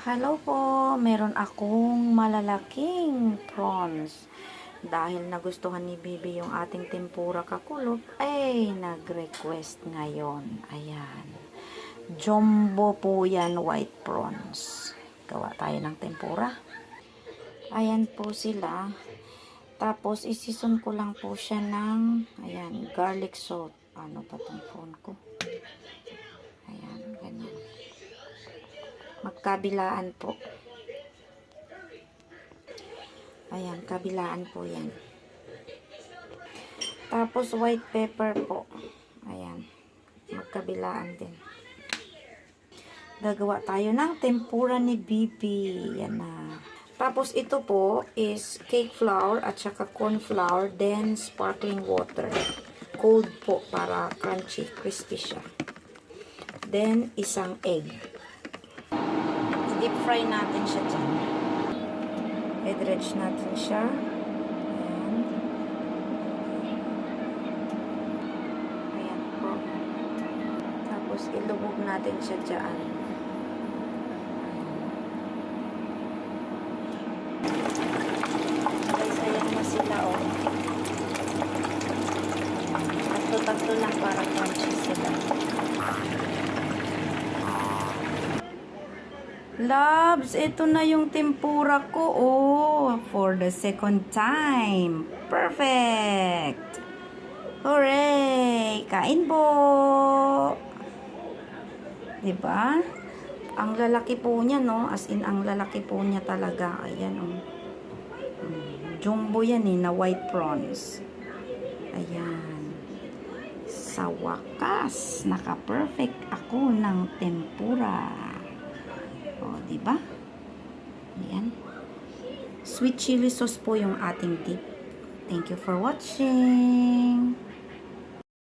Hello po, meron akong malalaking prawns. Dahil nagustuhan ni Bibi yung ating tempura kakulop, ay nag-request ngayon. Ayan. Jumbo po yan, white prawns. Gawa tayo ng tempura. Ayan po sila. Tapos, isison ko lang po siya ng, ayan, garlic salt. Ano pa tong phone ko? Ayan, ganyan. Magkabilaan po. Ayan, kabilaan po yan. Tapos, white pepper po. Ayan, magkabilaan din. Gagawa tayo ng tempura ni Bibi. Yan na. Tapos, ito po is cake flour at saka corn flour, then sparkling water. Cold po para crunchy, crispy siya. Then, isang egg. Deep fry natin siya dyan. I-dredge natin siya. Ayan. Ayan po. Tapos, ilubog natin siya dyan. Guys, ayan na sila, oh. Tatlo-tatlo lang para crunchy sila. Loves, ito na yung tempura ko. Oh, for the second time. Perfect! Hooray! Kain po! Diba? Ang lalaki po niya, no? As in, ang lalaki po niya talaga. Ayan, oh. Jumbo yan, eh, na white prawns. Ayan. Sa wakas, naka-perfect ako ng tempura. O, diba? Ayan. Sweet chili sauce po yung ating dip. Thank you for watching.